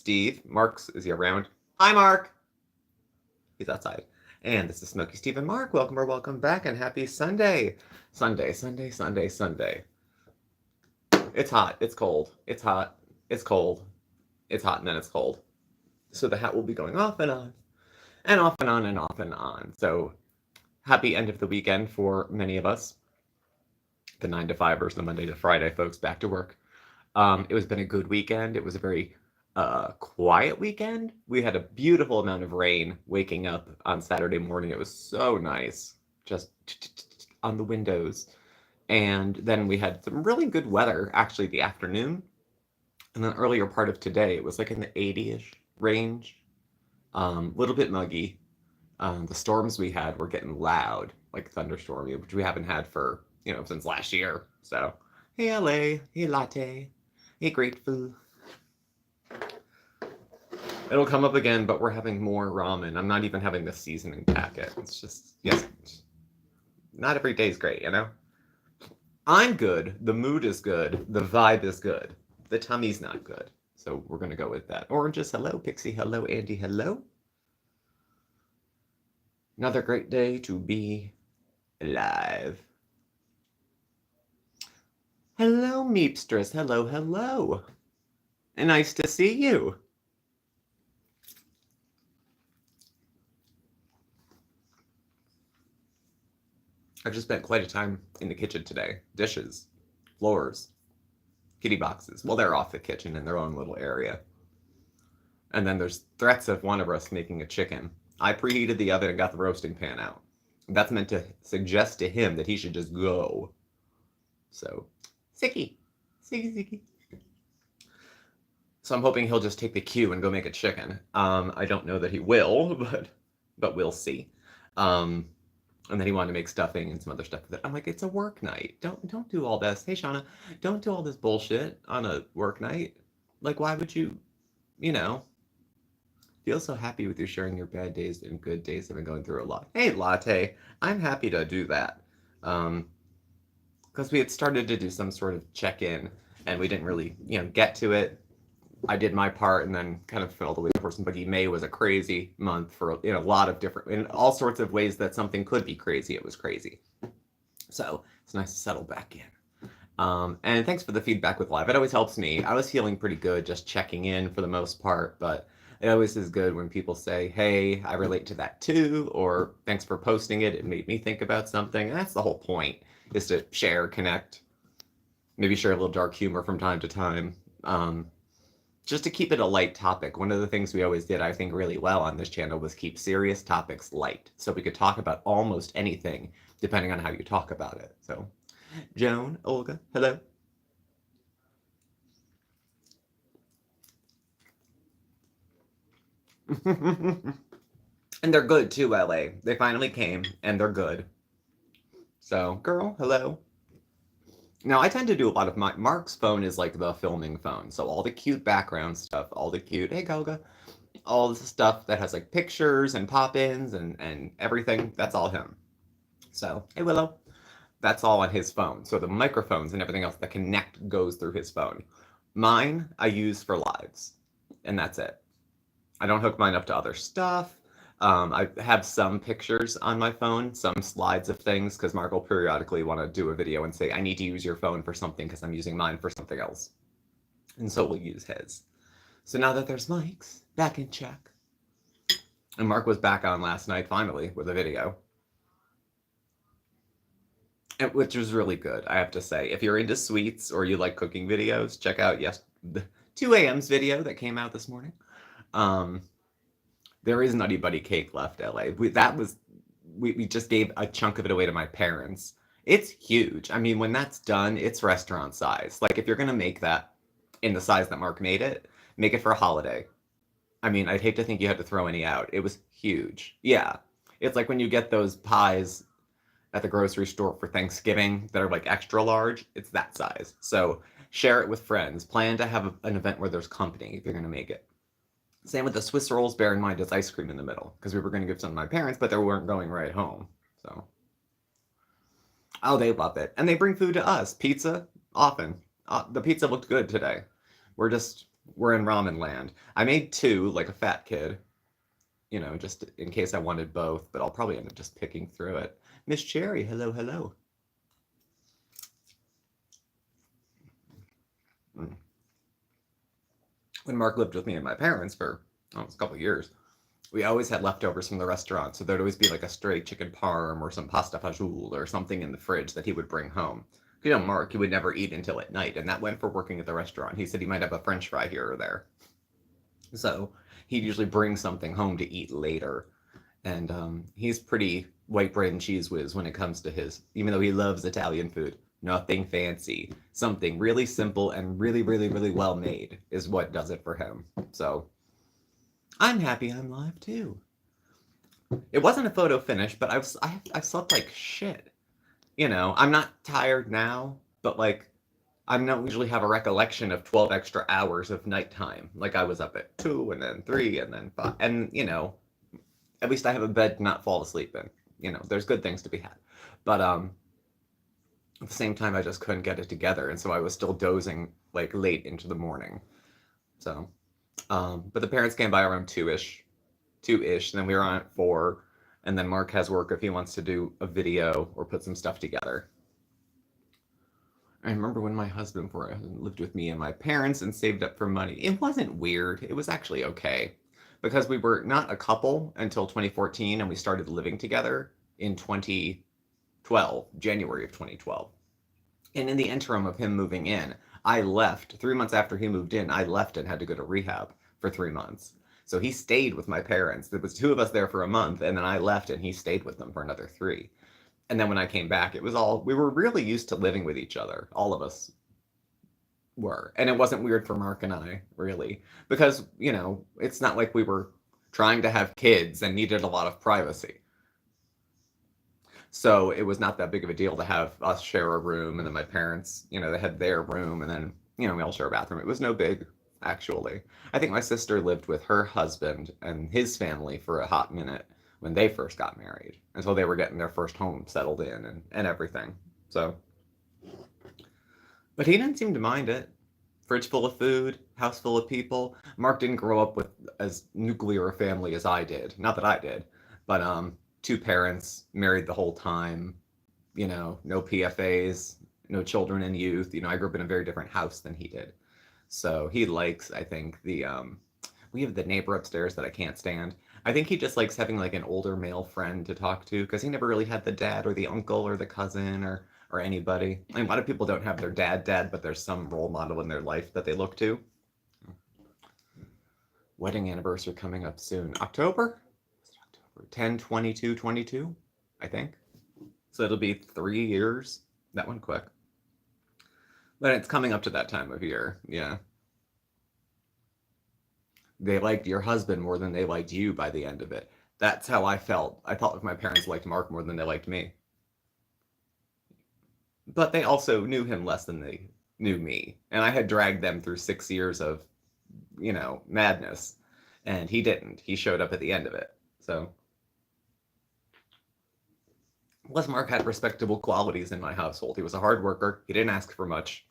Steve. Is he around? Hi, Mark. He's outside. And this is Smokey Steve and Mark. Welcome or welcome back and happy Sunday. Sunday. It's hot. It's cold. It's hot. It's cold. It's hot and then it's cold. So the hat will be going off and on and off and on and off and on. So happy end of the weekend for many of us. The 9 to 5ers, the Monday to Friday folks back to work. It has been a good weekend. It was a very quiet weekend. We had a beautiful amount of rain waking up on Saturday morning. It was so nice, just on the windows. And then we had some really good weather, actually, the afternoon. And then earlier part of today, it was like in the 80-ish range. Little bit muggy. The storms we had were getting loud, like thunderstormy, which we haven't had for, since last year. So, hey LA, hey latte, hey grateful. It'll come up again, but we're having more ramen. I'm not even having the seasoning packet. It's just, yes, not every day's great, I'm good. The mood is good. The vibe is good. The tummy's not good. So we're going to go with that. Oranges, hello. Pixie, hello. Andy, hello. Another great day to be alive. Hello, Meepstress. Hello. And nice to see you. I've just spent quite a time in the kitchen today. Dishes, floors, kitty boxes. Well, they're off the kitchen in their own little area. And then there's threats of one of us making a chicken. I preheated the oven and got the roasting pan out. That's meant to suggest to him that he should just go. So, Sicky. So I'm hoping he'll just take the cue and go make a chicken. I don't know that he will, but we'll see. And then he wanted to make stuffing and some other stuff. I'm like, it's a work night. Don't do all this. Hey, Shauna, don't do all this bullshit on a work night. Like, why would you, feel so happy with you sharing your bad days and good days. I've been going through a lot. Hey, Latte, I'm happy to do that. Because we had started to do some sort of check-in, and we didn't really, get to it. I did my part and then kind of fell away the person. But May was a crazy month for a lot of different, in all sorts of ways that something could be crazy. It was crazy. So it's nice to settle back in. And thanks for the feedback with live. It always helps me. I was feeling pretty good just checking in for the most part, but it always is good when people say, hey, I relate to that too, or thanks for posting it. It made me think about something. And that's the whole point, is to share, connect, maybe share a little dark humor from time to time. Just to keep it a light topic. One of the things we always did, I think, really well on this channel was keep serious topics light. So we could talk about almost anything, depending on how you talk about it. So, Joan, Olga, hello. And they're good too, LA. They finally came, and they're good. So, girl, hello. Now, I tend to do a lot of Mark's phone is like the filming phone. So all the cute background stuff, all the cute, hey, Golga, all the stuff that has like pictures and pop-ins and everything, that's all him. So, hey, Willow, that's all on his phone. So the microphones and everything else that connect goes through his phone. Mine, I use for lives, and that's it. I don't hook mine up to other stuff. I have some pictures on my phone, some slides of things, because Mark will periodically want to do a video and say, I need to use your phone for something because I'm using mine for something else. And so we'll use his. So now that there's mics, back in check. And Mark was back on last night, finally, with a video. Which was really good, I have to say. If you're into sweets or you like cooking videos, check out the 2 a.m.'s video that came out this morning. There is Nutty Buddy cake left, LA. We just gave a chunk of it away to my parents. It's huge. I mean, when that's done, it's restaurant size. Like, if you're going to make that in the size that Mark made it, make it for a holiday. I mean, I'd hate to think you had to throw any out. It was huge. Yeah. It's like when you get those pies at the grocery store for Thanksgiving that are like extra large. It's that size. So share it with friends. Plan to have an event where there's company if you're going to make it. Same with the Swiss rolls, bear in mind, it's ice cream in the middle, because we were going to give some to my parents, but they weren't going right home. So, oh, they love it. And they bring food to us. Pizza, often. The pizza looked good today. We're just We're in ramen land. I made two, like a fat kid, just in case I wanted both, but I'll probably end up just picking through it. Miss Cherry, hello, hello. Mm. When Mark lived with me and my parents for almost a couple of years, we always had leftovers from the restaurant, so there'd always be like a stray chicken parm or some pasta fajoule or something in the fridge that he would bring home. Mark, he would never eat until at night, and that went for working at the restaurant. He said he might have a French fry here or there. So he'd usually bring something home to eat later. And he's pretty white bread and cheese whiz when it comes to his, even though he loves Italian food. Nothing fancy. Something really simple and really, really, really well made is what does it for him. So I'm happy I'm live too. It wasn't a photo finish, but I slept like shit. I'm not tired now, but like I don't usually have a recollection of 12 extra hours of nighttime. Like I was up at 2 and then 3 and then 5. And, at least I have a bed to not fall asleep in. There's good things to be had. But at the same time, I just couldn't get it together. And so I was still dozing like late into the morning. So, but the parents came by around 2-ish. And then we were on at 4. And then Mark has work if he wants to do a video or put some stuff together. I remember when my husband lived with me and my parents and saved up for money. It wasn't weird. It was actually okay. Because we were not a couple until 2014 and we started living together in 2012, January of 2012. And in the interim of him moving in, I left. 3 months after he moved in, I left and had to go to rehab for 3 months. So he stayed with my parents. There was 2 of us there for a month, and then I left and he stayed with them for another 3. And then when I came back, we were really used to living with each other. All of us were. And it wasn't weird for Mark and I, really. Because, it's not like we were trying to have kids and needed a lot of privacy. So it was not that big of a deal to have us share a room. And then my parents, they had their room. And then, we all share a bathroom. It was no big, actually. I think my sister lived with her husband and his family for a hot minute when they first got married, until they were getting their first home settled in and everything. So, but he didn't seem to mind it. Fridge full of food, house full of people. Mark didn't grow up with as nuclear a family as I did. Not that I did, but 2 parents, married the whole time. No PFAs, no children and youth. I grew up in a very different house than he did. So he likes, I think, we have the neighbor upstairs that I can't stand. I think he just likes having like an older male friend to talk to because he never really had the dad or the uncle or the cousin or anybody. A lot of people don't have their dad, but there's some role model in their life that they look to. Wedding anniversary coming up soon. October? 10/22/22, I think. So it'll be 3 years. That went quick. But it's coming up to that time of year, yeah. They liked your husband more than they liked you by the end of it. That's how I felt. I felt like my parents liked Mark more than they liked me. But they also knew him less than they knew me. And I had dragged them through 6 years of, madness. And he didn't. He showed up at the end of it. So. Plus, Mark had respectable qualities in my household. He was a hard worker. He didn't ask for much.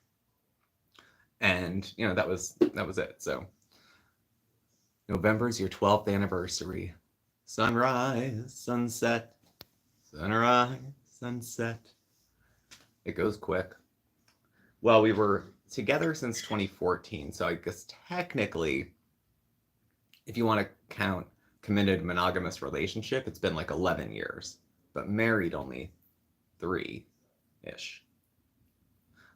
And, that was it. So. November's your 12th anniversary. Sunrise, sunset, sunrise, sunset. It goes quick. Well, we were together since 2014, so I guess technically, if you want to count committed monogamous relationship, it's been like 11 years, but married only 3-ish.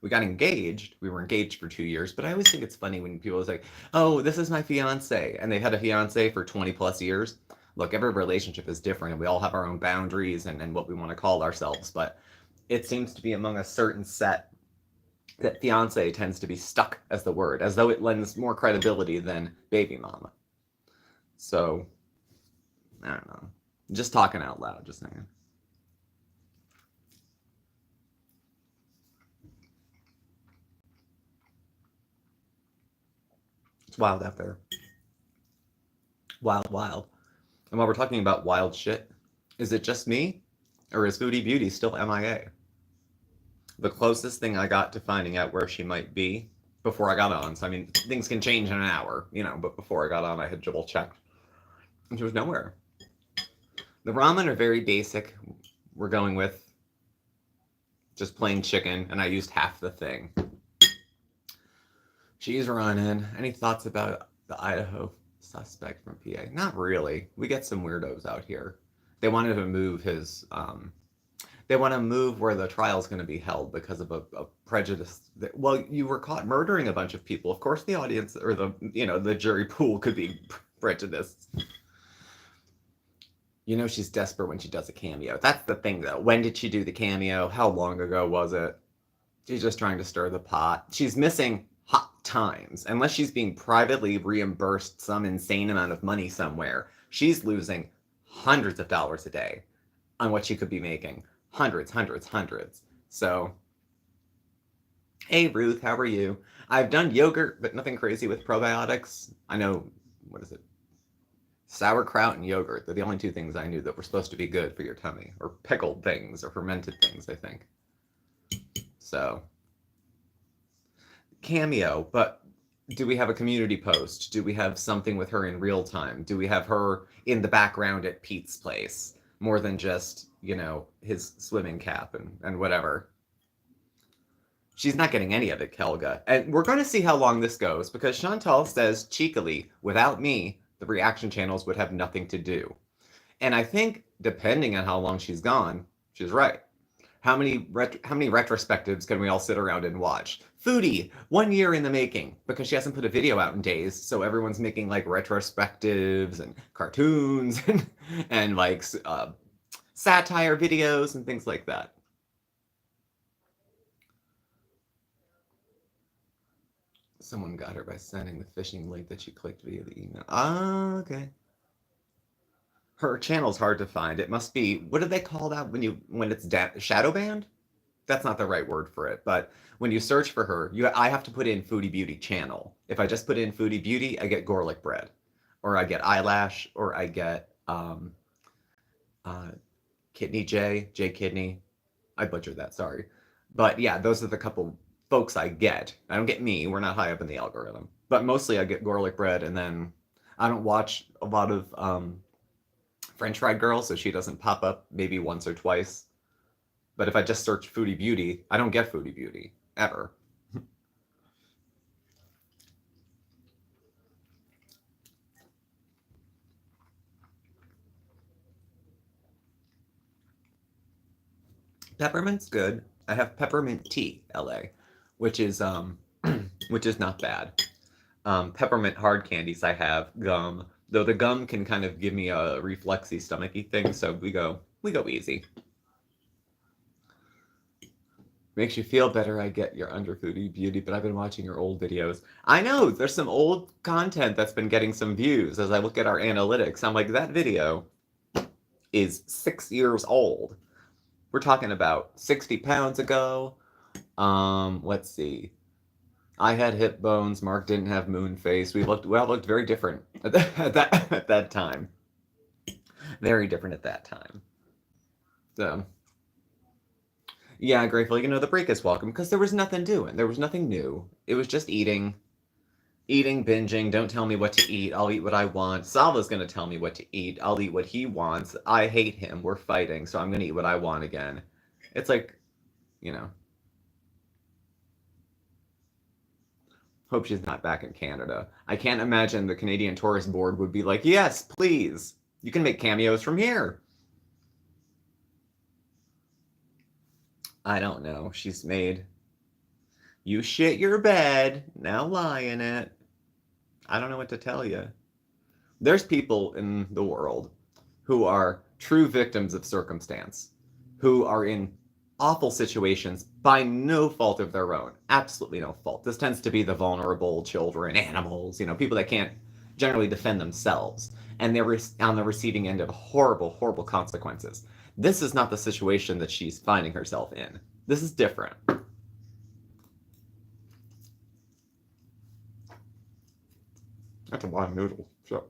We got engaged. We were engaged for 2 years, but I always think it's funny when people say, oh, this is my fiance, and they've had a fiance for 20 plus years. Look, every relationship is different, and we all have our own boundaries and what we want to call ourselves, but it seems to be among a certain set that fiance tends to be stuck as the word, as though it lends more credibility than baby mama. So, I don't know. Just talking out loud, just saying. It's wild out there. Wild, wild. And while we're talking about wild shit, is it just me? Or is Foodie Beauty still MIA? The closest thing I got to finding out where she might be before I got on. So, I mean, things can change in an hour, you know, but before I got on, I had double checked. And she was nowhere. The ramen are very basic. We're going with just plain chicken, and I used half the thing. She's running. Any thoughts about the Idaho suspect from PA? Not really. We get some weirdos out here. They wanted to move his. They want to move where the trial's going to be held because of a prejudice. Well, you were caught murdering a bunch of people. Of course, the audience or the jury pool could be prejudiced. You know she's desperate when she does a cameo. That's the thing, though. When did she do the cameo? How long ago was it? She's just trying to stir the pot. She's missing hot times. Unless she's being privately reimbursed some insane amount of money somewhere, she's losing hundreds of dollars a day on what she could be making. Hundreds. So, hey, Ruth, how are you? I've done yogurt, but nothing crazy with probiotics. I know, what is it? Sauerkraut and yogurt. They're the only two things I knew that were supposed to be good for your tummy. Or pickled things, or fermented things, I think. So, cameo, but do we have a community post? Do we have something with her in real time? Do we have her in the background at Pete's place? More than just, his swimming cap and whatever. She's not getting any of it, Kelga. And we're going to see how long this goes, because Chantal says cheekily, without me, the reaction channels would have nothing to do. And I think, depending on how long she's gone, she's right. How many retrospectives can we all sit around and watch? Foodie, 1 year in the making, because she hasn't put a video out in days, so everyone's making like retrospectives and cartoons and like satire videos and things like that. Someone got her by sending the phishing link that she clicked via the email. Ah, okay. Her channel's hard to find. It must be, what do they call that when it's shadow banned? That's not the right word for it, but when you search for her, I have to put in Foodie Beauty channel. If I just put in Foodie Beauty, I get garlic bread, or I get eyelash, or I get Kidney J Kidney. I butchered that, sorry. But yeah, those are the couple folks I get. I don't get me. We're not high up in the algorithm. But mostly I get garlic bread, and then I don't watch a lot of French Fried Girl, so she doesn't pop up maybe once or twice. But if I just search Foodie Beauty, I don't get Foodie Beauty, ever. Peppermint's good. I have peppermint tea, LA, which is not bad. Peppermint hard candies I have, gum. Though the gum can kind of give me a reflexy, stomachy thing, so we go easy. Makes you feel better, I get your under Foodie Beauty, but I've been watching your old videos. I know, there's some old content that's been getting some views as I look at our analytics. I'm like, that video is 6 years old. We're talking about 60 pounds ago. Let's see. I had hip bones. Mark didn't have moon face. We all looked very different at that time. Very different at that time. So, yeah, grateful. The break is welcome because there was nothing doing. There was nothing new. It was just eating, binging. Don't tell me what to eat. I'll eat what I want. Salva's going to tell me what to eat. I'll eat what he wants. I hate him. We're fighting, so I'm going to eat what I want again. It's like, Hope she's not back in Canada. I can't imagine the Canadian Tourist Board would be like, yes, please. You can make cameos from here. I don't know. She's made, you shit your bed, now lie in it. I don't know what to tell you. There's people in the world who are true victims of circumstance, who are in awful situations by no fault of their own. Absolutely no fault. This tends to be the vulnerable children, animals, people that can't generally defend themselves. And they're on the receiving end of horrible, horrible consequences. This is not the situation that she's finding herself in. This is different. That's a lot of noodles. So,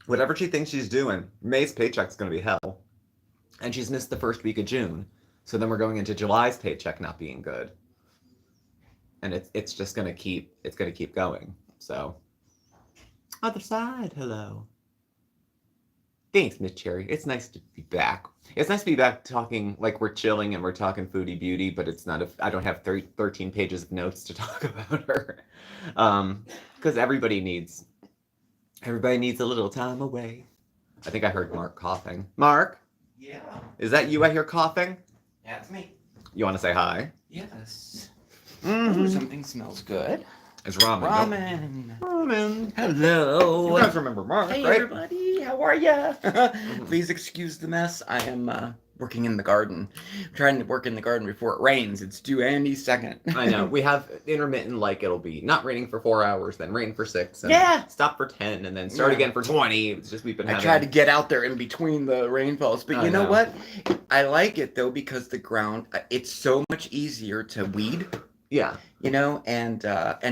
whatever she thinks she's doing, May's paycheck's going to be hell. And she's missed the first week of June. So then we're going into July's paycheck not being good. and it's just gonna keep going. So other side, hello. Thanks, Miss Cherry. It's nice to be back. It's nice to be back talking like we're chilling and we're talking Foodie Beauty, but it's not. I don't have 13 pages of notes to talk about her, because everybody needs a little time away. I think I heard Mark coughing. Mark, Yeah. is that you? I hear coughing. Yeah, it's me. You want to say hi? Yes. Mm-hmm. Ooh, something smells good. It's ramen. Ramen. Ramen. Hello. You guys remember Mark, Hey, right? everybody. How are ya? Please excuse the mess. I am working in the garden. I'm trying to work in the garden before it rains. It's due any second. I know. We have intermittent, like it'll be not raining for 4 hours, then rain for 6, and Yeah. stop for 10, and then start again for 20. It's just we've been having... I try to get out there in between the rainfalls, but you know what? I like it though because the ground, it's so much easier to weed. Yeah. You know, and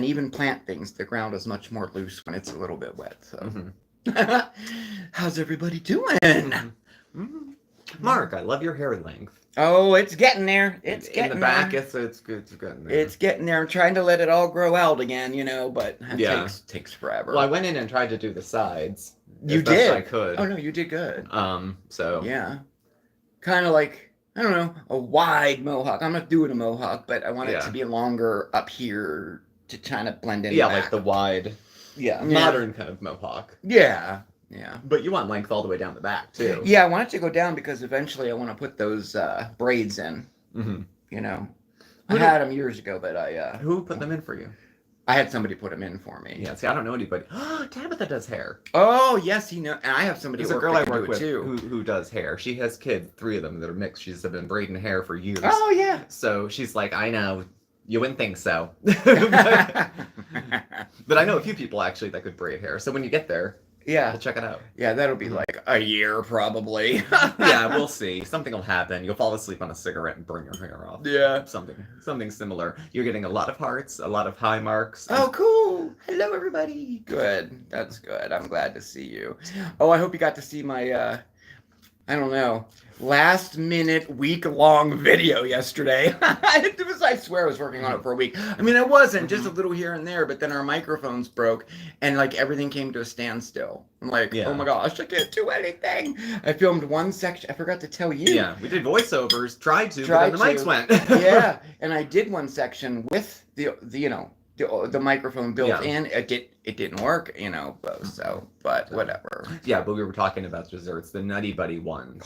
even plant things. The ground is much more loose when it's a little bit wet. So, how's everybody doing? Mm-hmm. Mark, I love your hair length. Oh, it's getting there. It's getting in the back. there. It's good. It's getting there. It's getting there. I'm trying to let it all grow out again, you know, but it takes forever. Well, I went in and tried to do the sides. You as best did. I could. Oh no, you did good. So yeah, kind of like. I don't know, a wide mohawk. I'm not doing a mohawk, but I want it to be longer up here to kind of blend in. Yeah, like the wide, modern kind of mohawk. Yeah, yeah. But you want length all the way down the back, too. Yeah, I want it to go down because eventually I want to put those braids in. Mm-hmm. You know, I had them years ago, but Who put them in for you? I had somebody put them in for me. Yeah, see, I don't know anybody. Tabitha does hair. Oh, yes, you know, and I have somebody. There's a girl I work with too. who does hair. She has kids, 3 of them that are mixed. She's been braiding hair for years. Oh, yeah. So she's like, I know, you wouldn't think so. But I know a few people actually that could braid hair. So when you get there, we'll check it out. Yeah, that'll be like a year probably. Yeah, we'll see. Something will happen. You'll fall asleep on a cigarette and burn your hair off. Yeah. Something similar. You're getting a lot of hearts, a lot of high marks. Oh, cool. Hello, everybody. Good. That's good. I'm glad to see you. Oh, I hope you got to see my, I don't know, last minute week-long video yesterday. I swear I was working on it for a week. I mean, I wasn't, just a little here and there, but then our microphones broke and like everything came to a standstill. I'm like, oh my gosh, I can't do anything. I filmed one section. I forgot to tell you. Yeah, we did voiceovers, tried to, but then the mics went. Yeah, and I did one section with the microphone built in. It didn't work, you know, but whatever. Yeah, but we were talking about desserts, the Nutty Buddy one.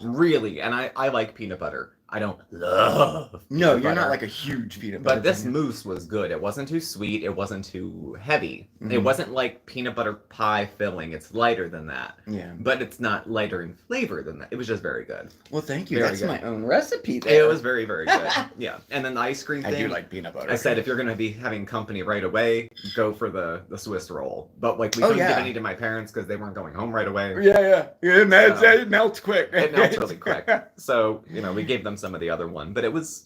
Really, and I like peanut butter. I don't love No, you're butter, not like a huge peanut butter. But this mousse was good. It wasn't too sweet. It wasn't too heavy. Mm-hmm. It wasn't like peanut butter pie filling. It's lighter than that. Yeah. But it's not lighter in flavor than that. It was just very good. Well, thank you. Very That's good. my own recipe there. It was very, very good. Yeah. And then the ice cream thing. I do like peanut butter. I said if you're going to be having company right away, go for the Swiss roll. But like we couldn't give any to my parents because they weren't going home right away. Yeah. It melts quick. It melts really quick. So, we gave them some of the other one. But it was,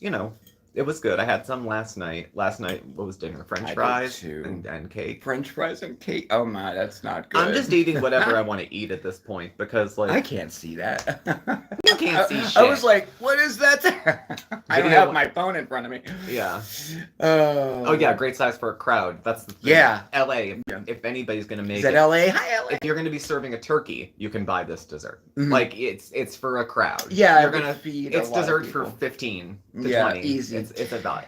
it was good. I had some last night. Last night, what was dinner? French fries and cake. French fries and cake? Oh my, that's not good. I'm just eating whatever I want to eat at this point because, like... I can't see that. You can't see shit. I was like, what is that? I don't have my phone in front of me. Yeah. Oh, yeah, great size for a crowd. That's the thing. Yeah. LA, if anybody's going to make it... Is that LA? Hi, LA. If you're going to be serving a turkey, you can buy this dessert. Mm-hmm. Like, it's for a crowd. Yeah, you're gonna feed it's dessert for 15 to 20. Easy. It's a dot.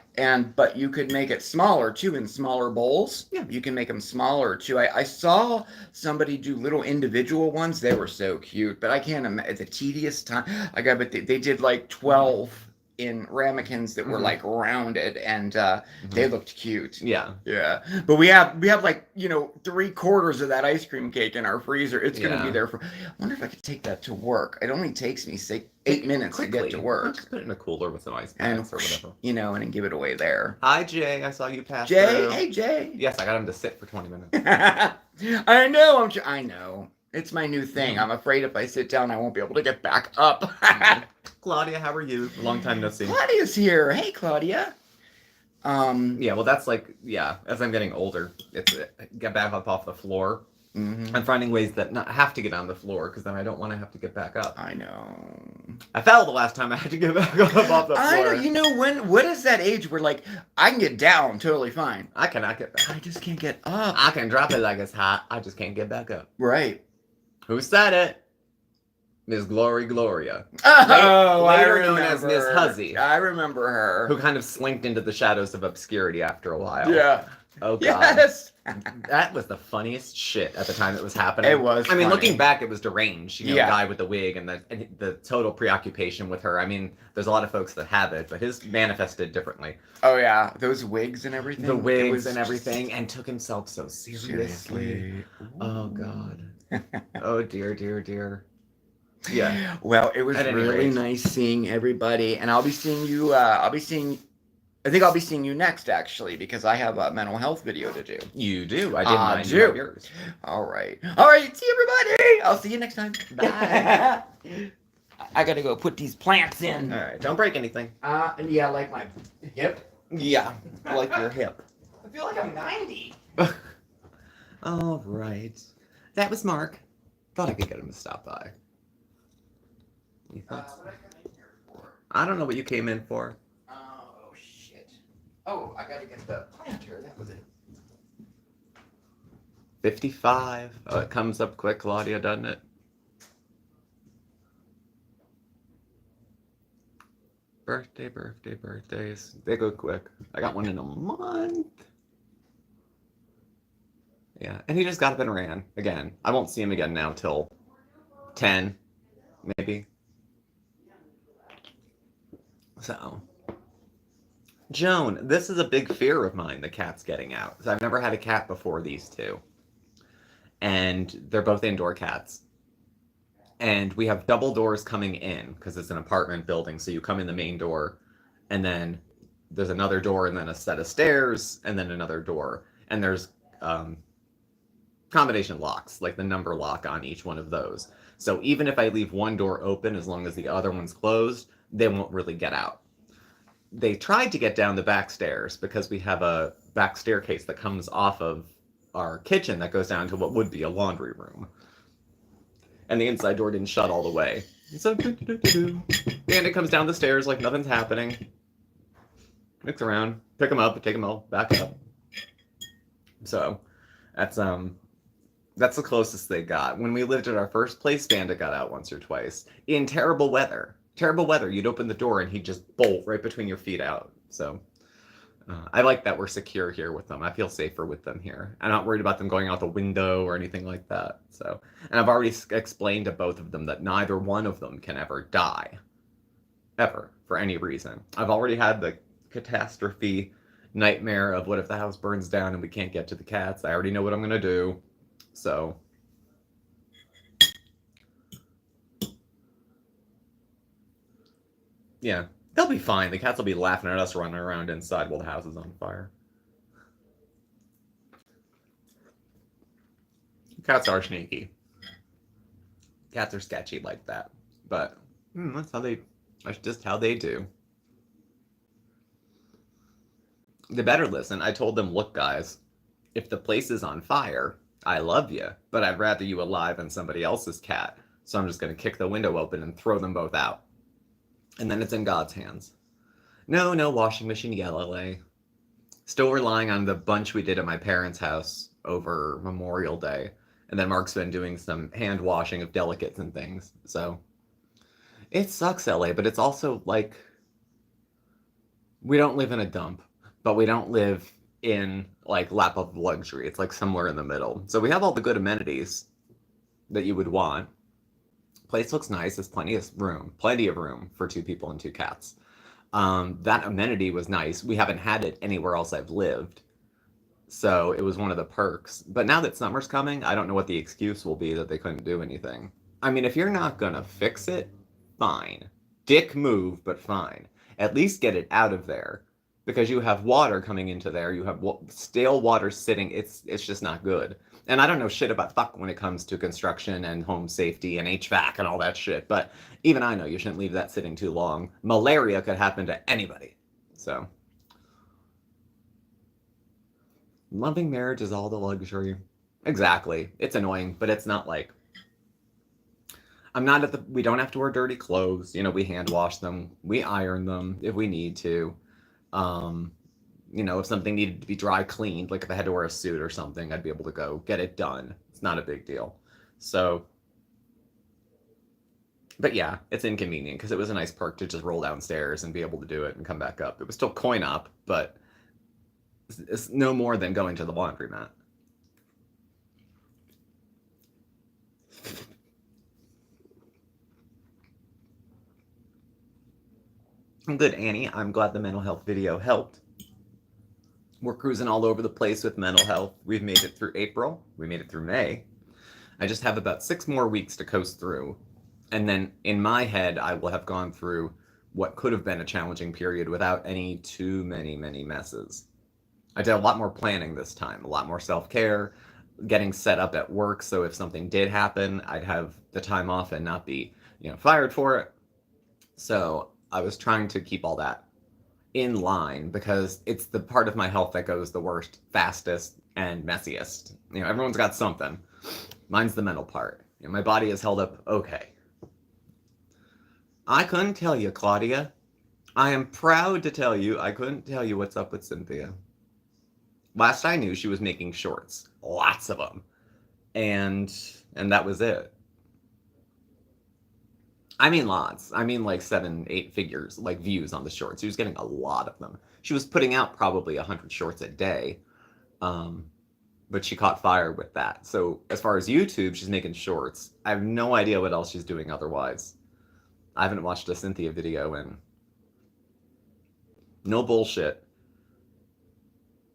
But you could make it smaller too, in smaller bowls. Yeah, you can make them smaller too. I saw somebody do little individual ones. They were so cute, but I can't imagine. It's a tedious time. But they did like 12 in ramekins that were like rounded, and they looked cute. Yeah. But we have like 3/4 of that ice cream cake in our freezer. It's gonna be there for. I wonder if I could take that to work. It only takes me 8 minutes to get to work. Just put it in a cooler with some ice packs or whatever. And then give it away there. Hi, Jay. I saw you pass Jay, through. hey, Jay. Yes, I got him to sit for 20 minutes. I know. I know. It's my new thing. I'm afraid if I sit down, I won't be able to get back up. Claudia, how are you? Long time no see. Claudia's here. Hey, Claudia. Yeah, well, that's like, as I'm getting older, it's get back up off the floor. Mm-hmm. I'm finding ways that not have to get on the floor because then I don't want to have to get back up. I know. I fell the last time I had to get back up off the floor. I know. You know what is that age where like I can get down totally fine. I cannot get back. I just can't get up. I can drop it like it's hot. I just can't get back up. Right. Who said it? Miss Gloria. Oh, later known as Miss Huzzy. I remember her. Who kind of slinked into the shadows of obscurity after a while. Yeah. Oh, God. Yes. That was the funniest shit at the time it was happening. It was I mean, funny. looking back, it was deranged. You know, Yeah. the guy with the wig and the total preoccupation with her. I mean, there's a lot of folks that have it, but his manifested differently. Oh, yeah. Those wigs and everything. The It wigs was and everything, and took himself so seriously. Seriously. Oh, God. Oh, dear, dear, dear. Yeah. Well, it was At any really rate. nice seeing everybody, and I'll be seeing you. I think I'll be seeing you next, actually, because I have a mental health video to do. You do. I did I mine. do. You have yours. All right. All right. See everybody. I'll see you next time. Bye. I gotta go put these plants in. All right. Don't break anything. Yeah, like my hip. Yeah. Like your hip. I feel like I'm 90. All right. That was Mark. Thought I could get him to stop by. You thought so? What I come in here for? I don't know what you came in for. Oh shit. Oh, I gotta get the planter. That was it. 55. Oh, it comes up quick, Claudia, doesn't it? Birthdays. They go quick. I got one in a month. Yeah, and he just got up and ran again. I won't see him again now till 10, maybe. So, Joan, this is a big fear of mine, the cat's getting out. 'Cause I've never had a cat before these two. And they're both indoor cats. And we have double doors coming in because it's an apartment building. So you come in the main door, and then there's another door, and then a set of stairs, and then another door. And there's combination locks, like the number lock on each one of those. So even if I leave one door open, as long as the other one's closed, they won't really get out. They tried to get down the back stairs because we have a back staircase that comes off of our kitchen that goes down to what would be a laundry room. And the inside door didn't shut all the way. So, and it comes down the stairs like nothing's happening. Mix around, pick them up, take them all back up. So, that's the closest they got. When we lived at our first place, Bandit got out once or twice. In terrible weather. Terrible weather. You'd open the door and he'd just bolt right between your feet out. So I like that we're secure here with them. I feel safer with them here. I'm not worried about them going out the window or anything like that. So, and I've already explained to both of them that neither one of them can ever die. Ever. For any reason. I've already had the catastrophe nightmare of what if the house burns down and we can't get to the cats. I already know what I'm going to do. So, yeah, they'll be fine. The cats will be laughing at us running around inside while the house is on fire. Cats are sneaky. Cats are sketchy like that. But that's just how they do. They better listen. I told them, look, guys, if the place is on fire, I love you, but I'd rather you alive than somebody else's cat. So I'm just going to kick the window open and throw them both out. And then it's in God's hands. No washing machine yellow, eh? Still relying on the bunch we did at my parents' house over Memorial Day. And then Mark's been doing some hand washing of delicates and things. So it sucks, LA, but it's also like we don't live in a dump, but we don't live in like lap of luxury. It's like somewhere in the middle. So we have all the good amenities that you would want. Place looks nice. There's plenty of room for 2 people and 2 cats. That amenity was nice. We haven't had it anywhere else I've lived. So it was one of the perks. But now that summer's coming, I don't know what the excuse will be that they couldn't do anything. I mean, if you're not gonna fix it, fine. Dick move, but fine. At least get it out of there. Because you have water coming into there, you have stale water sitting, it's just not good. And I don't know shit about fuck when it comes to construction and home safety and HVAC and all that shit, but even I know you shouldn't leave that sitting too long. Malaria could happen to anybody. So, loving marriage is all the luxury. Exactly. It's annoying, but it's not like I'm not at the. We don't have to wear dirty clothes. You know, we hand wash them, we iron them if we need to. Um, you know, if something needed to be dry cleaned, like if I had to wear a suit or something, I'd be able to go get it done. It's not a big deal. So, but yeah, it's inconvenient because it was a nice perk to just roll downstairs and be able to do it and come back up. It was still coin op, but it's no more than going to the laundromat. I'm good, Annie. I'm glad the mental health video helped. We're cruising all over the place with mental health. We've made it through April. We made it through May. I just have about 6 more weeks to coast through. And then in my head, I will have gone through what could have been a challenging period without any too many messes. I did a lot more planning this time, a lot more self-care, getting set up at work so if something did happen, I'd have the time off and not be, fired for it. So I was trying to keep all that in line because it's the part of my health that goes the worst, fastest, and messiest. Everyone's got something. Mine's the mental part. My body is held up okay. I couldn't tell you, Claudia. I am proud to tell you I couldn't tell you what's up with Cynthia. Last I knew, she was making shorts. Lots of them. And that was it. I mean lots. I mean like 7, 8 figures, like views on the shorts. She was getting a lot of them. She was putting out probably 100 shorts a day. But she caught fire with that. So as far as YouTube, she's making shorts. I have no idea what else she's doing otherwise. I haven't watched a Cynthia video in no bullshit.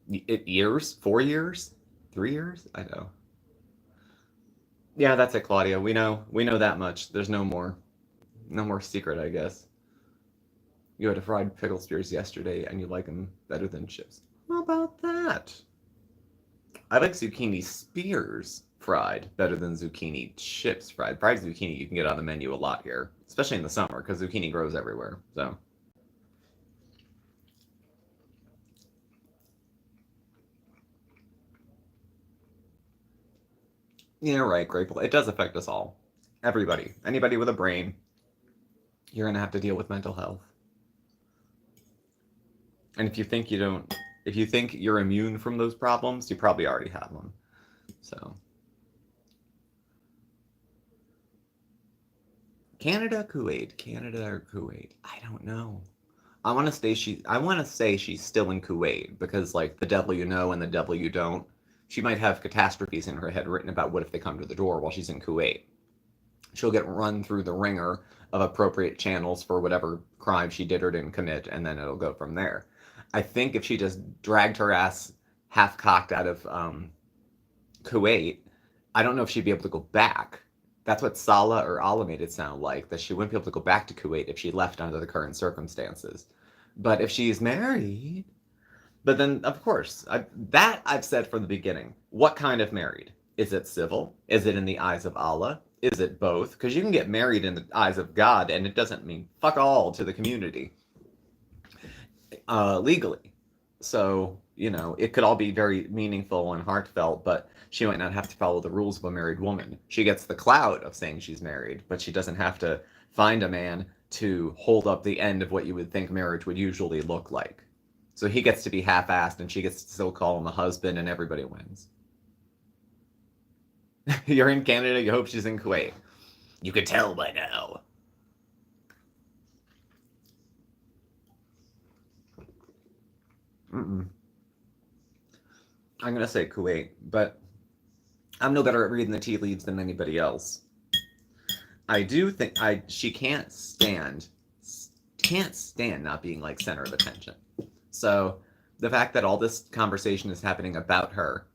Years? 4 years? 3 years? I know. Yeah, that's it, Claudia. We know that much. There's no more secret, I guess. You had a fried pickle spears yesterday, and you like them better than chips. How about that? I like zucchini spears fried better than zucchini chips fried. Fried zucchini you can get on the menu a lot here, especially in the summer because zucchini grows everywhere. So. Yeah, right, grateful. It does affect us all. Everybody. Anybody with a brain. You're going to have to deal with mental health. And if you think you're immune from those problems, you probably already have them. So. Canada, or Kuwait. I don't know. I want to say she's still in Kuwait because like the devil you know and the devil you don't. She might have catastrophes in her head written about what if they come to the door while she's in Kuwait. She'll get run through the ringer of appropriate channels for whatever crime she did or didn't commit, and then it'll go from there. I think if she just dragged her ass half-cocked out of Kuwait, I don't know if she'd be able to go back. That's what Salah or Allah made it sound like, that she wouldn't be able to go back to Kuwait if she left under the current circumstances. But if she's married... But then, of course, I've said from the beginning. What kind of married? Is it civil? Is it in the eyes of Allah? Is it both? Because you can get married in the eyes of God, and it doesn't mean fuck all to the community. Legally. So, it could all be very meaningful and heartfelt, but she might not have to follow the rules of a married woman. She gets the clout of saying she's married, but she doesn't have to find a man to hold up the end of what you would think marriage would usually look like. So he gets to be half-assed, and she gets to still call him a husband, and everybody wins. You're in Canada, you hope she's in Kuwait. You could tell by now. I'm going to say Kuwait, but I'm no better at reading the tea leaves than anybody else. I do think she can't stand not being like center of attention. So the fact that all this conversation is happening about her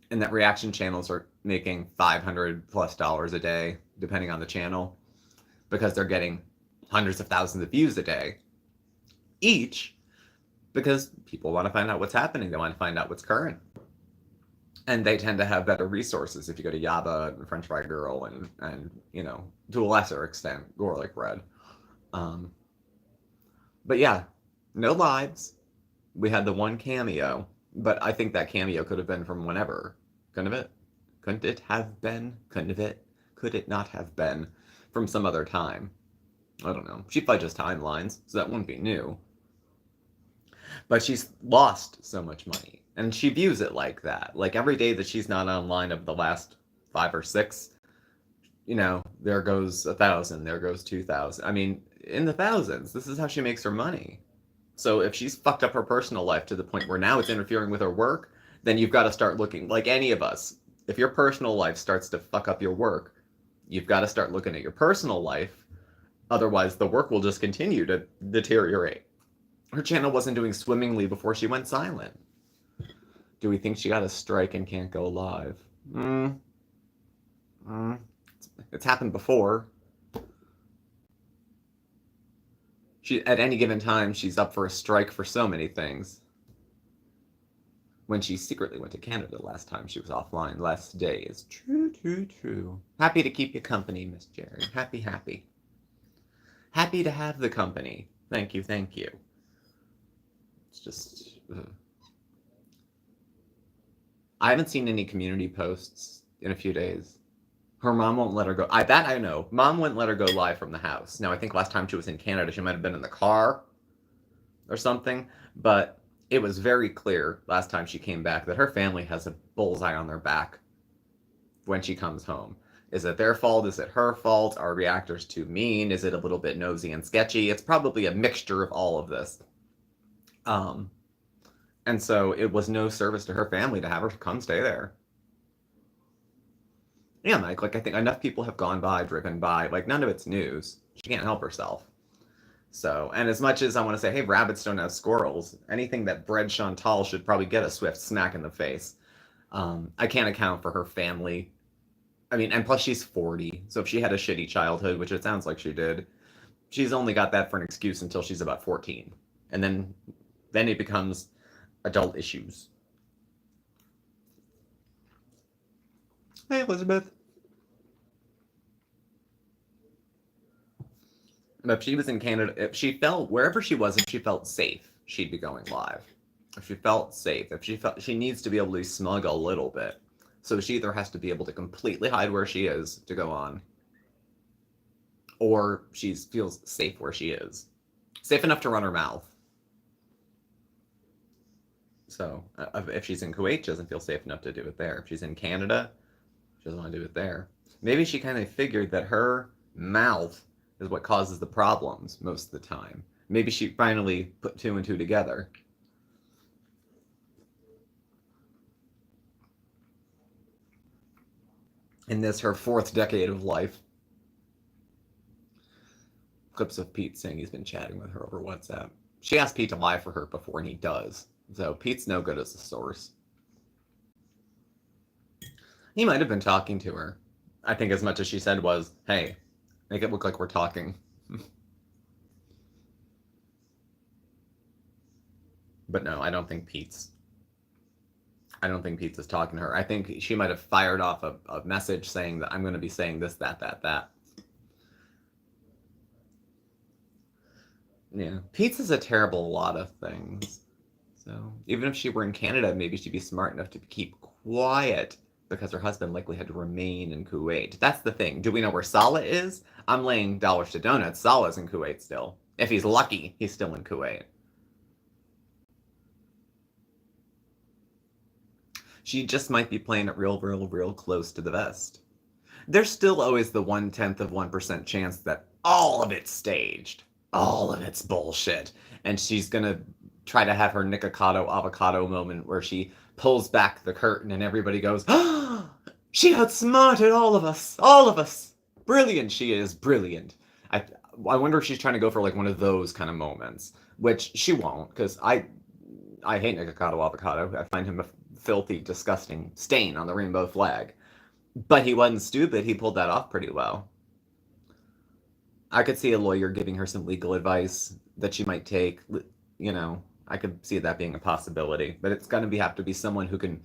and that reaction channels are making $500+ a day, depending on the channel, because they're getting hundreds of thousands of views a day each, because people want to find out what's happening. They want to find out what's current. And they tend to have better resources if you go to Yaba and French Fry Girl and to a lesser extent, Garlic Bread. But yeah, no lives. We had the one cameo, but I think that cameo could have been from whenever. Couldn't Couldn't it have been? Could it not have been from some other time? I don't know. She fudges timelines, so that wouldn't be new. But she's lost so much money. And she views it like that. Like every day that she's not online of the last 5 or 6, there goes 1,000, there goes 2,000. I mean, in the thousands. This is how she makes her money. So if she's fucked up her personal life to the point where now it's interfering with her work, then you've got to start looking, like any of us. If your personal life starts to fuck up your work, you've got to start looking at your personal life. Otherwise, the work will just continue to deteriorate. Her channel wasn't doing swimmingly before she went silent. Do we think she got a strike and can't go live? It's happened before. At any given time, she's up for a strike for so many things. When she secretly went to Canada last time, she was offline less days. True. Happy to keep you company, Miss Jerry. Happy. Happy to have the company. Thank you. It's just... I haven't seen any community posts in a few days. Her mom won't let her go. That I know. Mom wouldn't let her go live from the house. Now, I think last time she was in Canada, she might have been in the car or something. But it was very clear last time she came back that her family has a bullseye on their back when she comes home. Is it their fault? Is it her fault? Are reactors too mean? Is it a little bit nosy and sketchy? It's probably a mixture of all of this. And so it was no service to her family to have her come stay there. Yeah, Mike, I think enough people have gone by, driven by, none of it's news. She can't help herself. So, and as much as I want to say, hey, rabbits don't have squirrels, anything that bred Chantal should probably get a swift smack in the face. I can't account for her family. I mean, and plus she's 40, so if she had a shitty childhood, which it sounds like she did, she's only got that for an excuse until she's about 14. And then it becomes adult issues. Hey, Elizabeth. If she was in Canada, if she felt, wherever she was, if she felt safe, she'd be going live. If she felt safe, if she felt, she needs to be able to be smug a little bit. So she either has to be able to completely hide where she is to go on, or she feels safe where she is. Safe enough to run her mouth. So if she's in Kuwait, she doesn't feel safe enough to do it there. If she's in Canada, she doesn't want to do it there. Maybe she kind of figured that her mouth is what causes the problems most of the time. Maybe she finally put 2 and 2 together. In this, her 4th decade of life. Clips of Pete saying he's been chatting with her over WhatsApp. She asked Pete to lie for her before, and he does. So Pete's no good as a source. He might have been talking to her. I think as much as she said was, hey, make it look like we're talking. But no, I don't think Pete's is talking to her. I think she might have fired off a message saying that I'm going to be saying this, that. Yeah, Pete's is a terrible lot of things. So even if she were in Canada, maybe she'd be smart enough to keep quiet because her husband likely had to remain in Kuwait. That's the thing. Do we know where Salah is? I'm laying dollars to donuts. Salah's in Kuwait still. If he's lucky, he's still in Kuwait. She just might be playing it real close to the vest. There's still always the 0.1% chance that all of it's staged. All of it's bullshit. And she's gonna try to have her Nikocado avocado moment where she pulls back the curtain and everybody goes, oh, she outsmarted all of us. Brilliant, she is brilliant. I wonder if she's trying to go for one of those kind of moments, which she won't, because I hate Nikocado avocado. I find him a filthy, disgusting stain on the rainbow flag. But he wasn't stupid. He pulled that off pretty well. I could see a lawyer giving her some legal advice that she might take, I could see that being a possibility, but it's going to have to be someone who can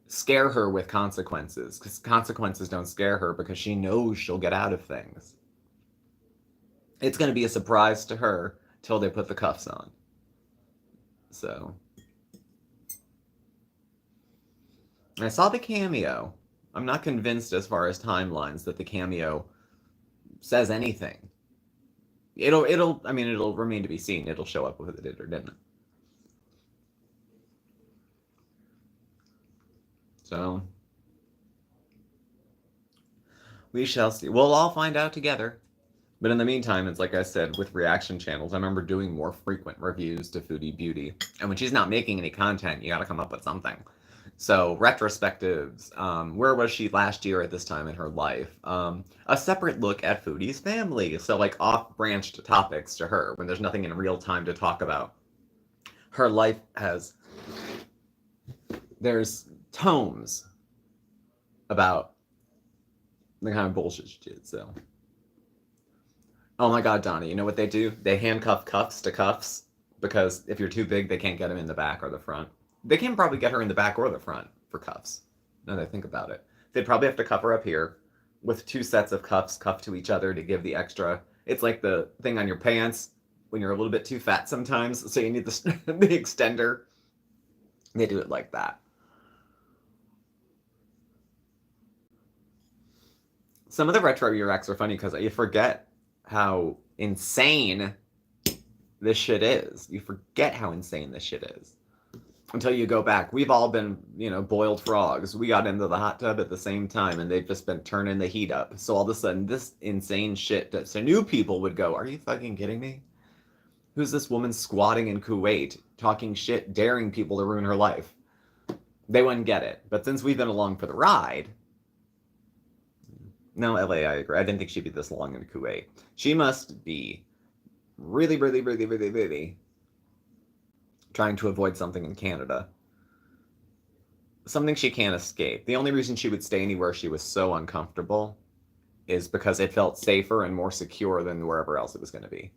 scare her with consequences, because consequences don't scare her because she knows she'll get out of things. It's going to be a surprise to her till they put the cuffs on. So I saw the cameo. I'm not convinced as far as timelines that the cameo says anything. It'll remain to be seen. It'll show up whether it did or didn't. So we shall see. We'll all find out together. But in the meantime, it's like I said, with reaction channels, I remember doing more frequent reviews to Foodie Beauty. And when she's not making any content, you gotta come up with something. So, retrospectives. Where was she last year at this time in her life? A separate look at Foodie's family. So, like, off-branched topics to her when there's nothing in real time to talk about. Her life has... There's tomes about the kind of bullshit she did, so... Oh my god, Donnie, you know what they do? They handcuff cuffs to cuffs, because if you're too big, they can't get them in the back or the front. They can probably get her in the back or the front for cuffs, now that I think about it. They'd probably have to cuff her up here, with 2 sets of cuffs cuffed to each other to give the extra... It's like the thing on your pants, when you're a little bit too fat sometimes, so you need the, the extender. They do it like that. Some of the retro reacts are funny because you forget how insane this shit is. You forget how insane this shit is. Until you go back. We've all been, boiled frogs. We got into the hot tub at the same time, and they've just been turning the heat up. So all of a sudden, this insane shit that so new people would go, are you fucking kidding me? Who's this woman squatting in Kuwait, talking shit, daring people to ruin her life? They wouldn't get it. But since we've been along for the ride... No, LA, I agree. I didn't think she'd be this long in Kuwait. She must be really, really, really, really, really trying to avoid something in Canada. Something she can't escape. The only reason she would stay anywhere she was so uncomfortable is because it felt safer and more secure than wherever else it was going to be.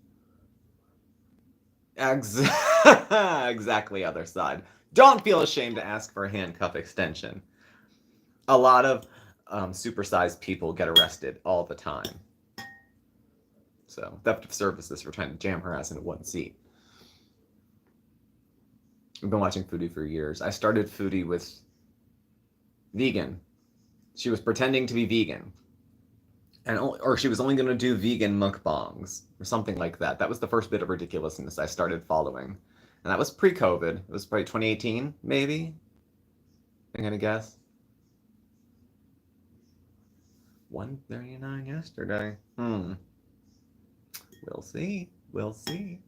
Exactly, other side. Don't feel ashamed to ask for a handcuff extension. A lot of supersized people get arrested all the time. So, theft of services for trying to jam her ass into one seat. I've been watching Foodie for years. I started Foodie with vegan. She was pretending to be vegan. Or she was only going to do vegan mukbangs or something like that. That was the first bit of ridiculousness I started following. And that was pre-COVID. It was probably 2018, maybe? I'm going to guess. 139 yesterday. We'll see. We'll see.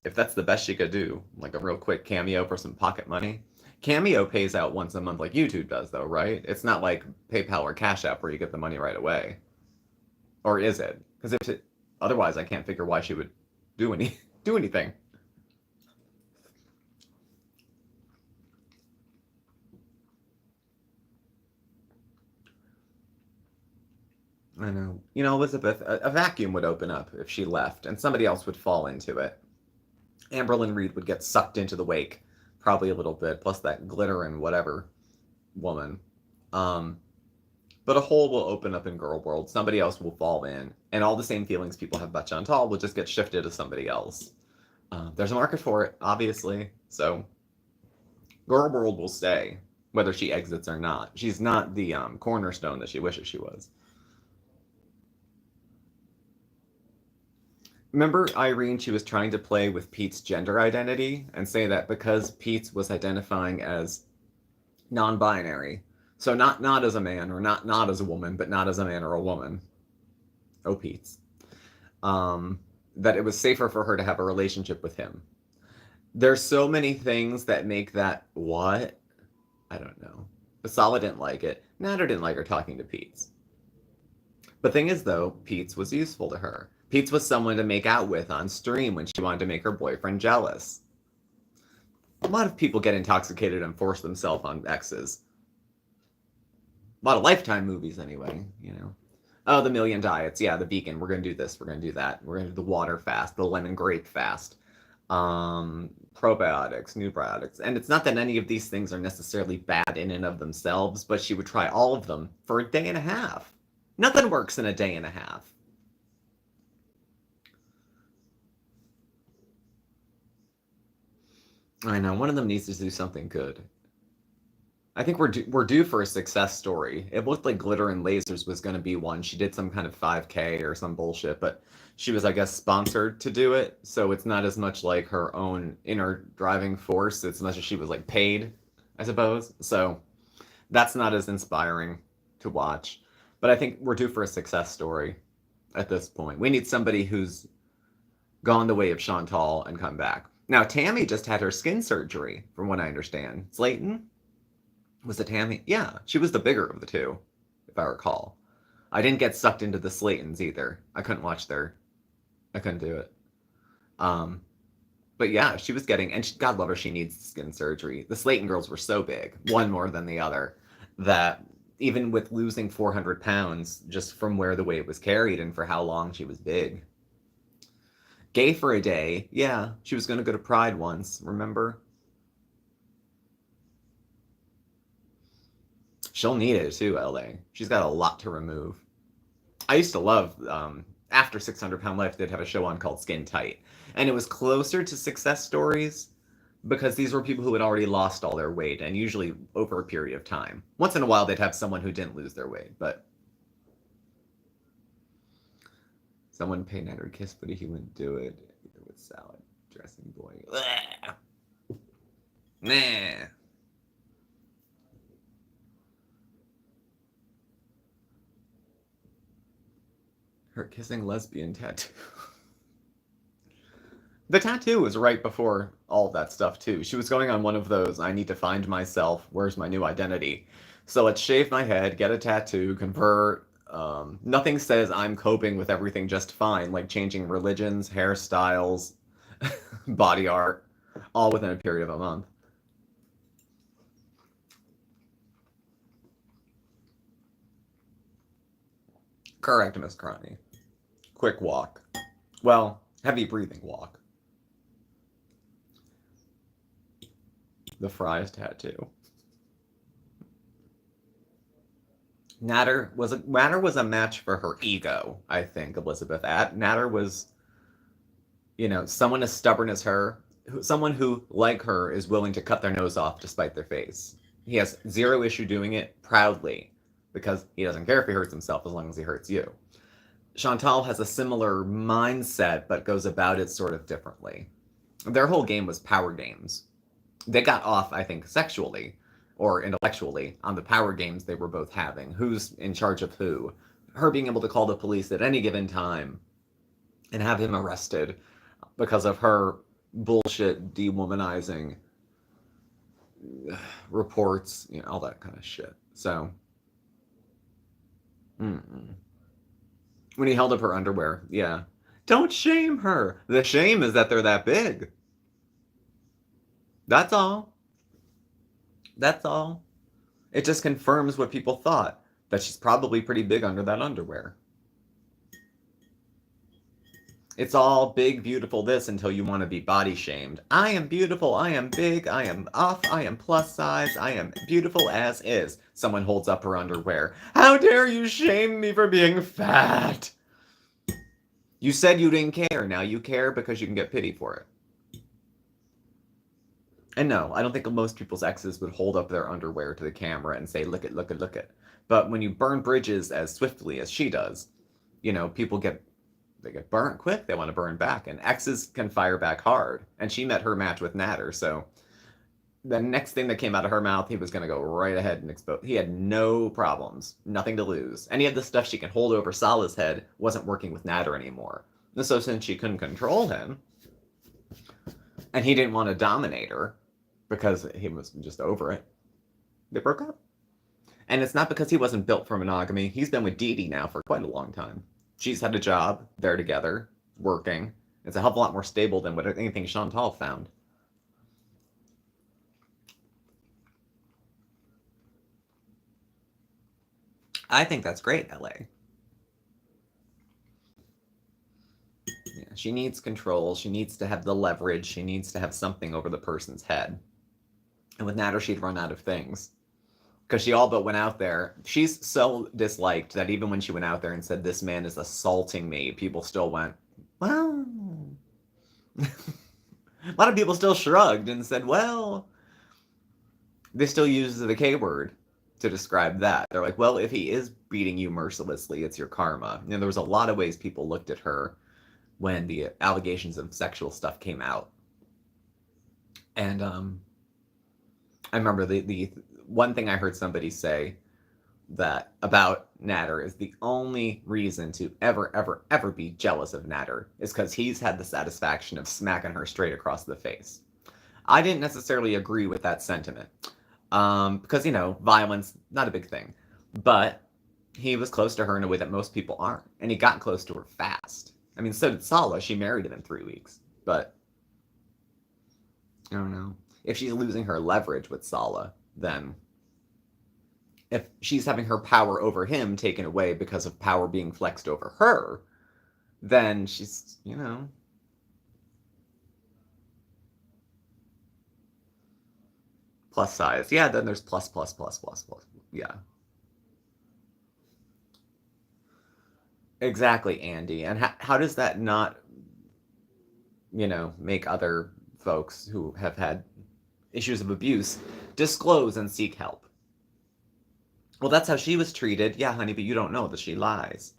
If that's the best she could do, like a real quick cameo for some pocket money. Cameo pays out once a month like YouTube does, though, right? It's not like PayPal or Cash App where you get the money right away. Or is it? Because otherwise, I can't figure why she would do anything. I know. Elizabeth, a vacuum would open up if she left, and somebody else would fall into it. Amberlynn Reed would get sucked into the wake, probably a little bit, plus that glitter and whatever woman. But a hole will open up in Girl World, somebody else will fall in, and all the same feelings people have about Chantal will just get shifted to somebody else. There's a market for it, obviously, so Girl World will stay, whether she exits or not. She's not the cornerstone that she wishes she was. Remember Irene, she was trying to play with Pete's gender identity and say that because Pete was identifying as non-binary, so not as a man or not as a woman, but not as a man or a woman. Oh, Pete's. That it was safer for her to have a relationship with him. There's so many things that make that what? I don't know. Basala didn't like it. Nader didn't like her talking to Pete's. The thing is, though, Pete's was useful to her. Pete's was someone to make out with on stream when she wanted to make her boyfriend jealous. A lot of people get intoxicated and force themselves on exes. A lot of Lifetime movies, anyway, Oh, the million diets. Yeah, the vegan. We're going to do this. We're going to do that. We're going to do the water fast, the lemon grape fast, probiotics, nubiotics. And it's not that any of these things are necessarily bad in and of themselves, but she would try all of them for a day and a half. Nothing works in a day and a half. I know, one of them needs to do something good. I think we're due for a success story. It looked like Glitter and Lasers was going to be one. She did some kind of 5K or some bullshit, but she was, I guess, sponsored to do it. So it's not as much like her own inner driving force. It's much as she was like paid, I suppose. So that's not as inspiring to watch. But I think we're due for a success story at this point. We need somebody who's gone the way of Chantal and come back. Now, Tammy just had her skin surgery, from what I understand. Slayton? Was it Tammy? Yeah, she was the bigger of the two, if I recall. I didn't get sucked into the Slaytons either. I couldn't do it. But yeah, she was getting, and God love her, she needs skin surgery. The Slayton girls were so big, one more than the other, that even with losing 400 pounds, just from where the weight was carried and for how long she was big. Gay for a day. Yeah, she was going to go to Pride once, remember? She'll need it too, LA. She's got a lot to remove. I used to love, after 600 Pound Life, they'd have a show on called Skin Tight. And it was closer to success stories because these were people who had already lost all their weight, and usually over a period of time. Once in a while, they'd have someone who didn't lose their weight, but someone paid Ned or kiss, but he wouldn't do it with salad dressing boy. Nah. Her kissing lesbian tattoo. The tattoo was right before all that stuff, too. She was going on one of those, I need to find myself, where's my new identity? So let's shave my head, get a tattoo, convert. Nothing says I'm coping with everything just fine, like changing religions, hairstyles, body art, all within a period of a month. Correct, Miss Cronny. Quick walk. Well, heavy breathing walk. The Fries tattoo. Natter was a match for her ego, I think, Elizabeth. Natter was, someone as stubborn as her, someone who, like her, is willing to cut their nose off despite their face. He has zero issue doing it proudly because he doesn't care if he hurts himself as long as he hurts you. Chantal has a similar mindset, but goes about it sort of differently. Their whole game was power games. They got off, I think, sexually or intellectually on the power games they were both having. Who's in charge of who? Her being able to call the police at any given time and have him arrested because of her bullshit dewomanizing reports, all that kind of shit. So, when he held up her underwear, yeah. Don't shame her. The shame is that they're that big. That's all. That's all. It just confirms what people thought, that she's probably pretty big under that underwear. It's all big, beautiful this until you want to be body shamed. I am beautiful, I am big, I am off, I am plus size, I am beautiful as is. Someone holds up her underwear. How dare you shame me for being fat? You said you didn't care, now you care because you can get pity for it. And no, I don't think most people's exes would hold up their underwear to the camera and say, look it, look it, look it. But when you burn bridges as swiftly as she does, people get burnt quick. They want to burn back. And exes can fire back hard. And she met her match with Natter. So the next thing that came out of her mouth, he was going to go right ahead and expose. He had no problems. Nothing to lose. Any of the stuff she can hold over Salah's head wasn't working with Natter anymore. And so since she couldn't control him, and he didn't want to dominate her, because he was just over it, they broke up. And it's not because he wasn't built for monogamy. He's been with Dee Dee now for quite a long time. She's had a job. They're together, working. It's a hell of a lot more stable than what anything Chantal found. I think that's great, LA. Yeah, she needs control. She needs to have the leverage. She needs to have something over the person's head. And with Natter, she'd run out of things. Because she all but went out there. She's so disliked that even when she went out there and said, this man is assaulting me, people still went, well. A lot of people still shrugged and said, well. They still use the K word to describe that. They're like, well, if he is beating you mercilessly, it's your karma. And there was a lot of ways people looked at her when the allegations of sexual stuff came out. And I remember the one thing I heard somebody say that about Natter is the only reason to ever be jealous of Natter is because he's had the satisfaction of smacking her straight across the face. I didn't necessarily agree with that sentiment. Because, violence, not a big thing. But he was close to her in a way that most people aren't. And he got close to her fast. I mean, so did Sala. She married him in 3 weeks. But, I don't know. If she's losing her leverage with Sala, then if she's having her power over him taken away because of power being flexed over her, then she's, plus size. Yeah, then there's plus. Yeah. Exactly, Andy. And how does that not, make other folks who have had issues of abuse disclose and seek help? Well, that's how she was treated. Yeah, honey, but you don't know that she lies.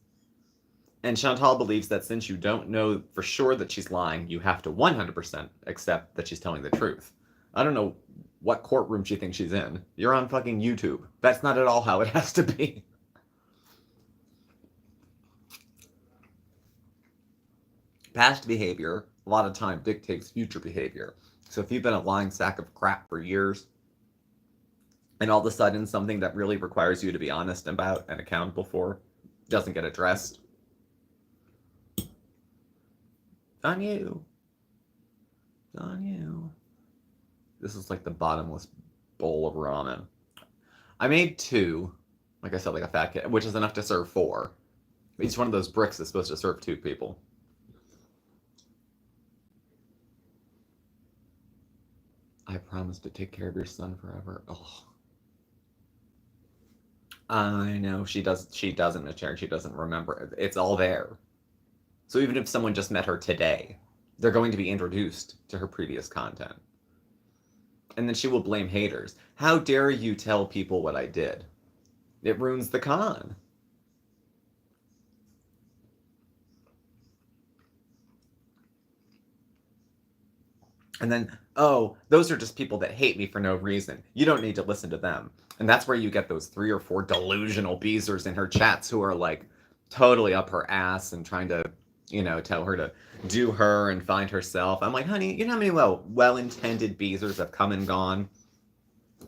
And Chantal believes that since you don't know for sure that she's lying, you have to 100% accept that she's telling the truth. I don't know what courtroom she thinks she's in. You're on fucking YouTube. That's not at all how it has to be. Past behavior, a lot of time, dictates future behavior. So if you've been a lying sack of crap for years, and all of a sudden something that really requires you to be honest about and accountable for doesn't get addressed, it's on you. It's on you. This is like the bottomless bowl of ramen. I made 2, like I said, like a fat kid, which is enough to serve 4. Each one of those bricks is supposed to serve 2 people. I promise to take care of your son forever. Oh. I know, she doesn't, Miss Sharon, she doesn't remember. It's all there. So even if someone just met her today, they're going to be introduced to her previous content. And then she will blame haters. How dare you tell people what I did? It ruins the con. And then, oh, those are just people that hate me for no reason. You don't need to listen to them. And that's where you get those 3 or 4 delusional beezers in her chats who are like totally up her ass and trying to, tell her to do her and find herself. I'm like, honey, you know how many well-intended beezers have come and gone?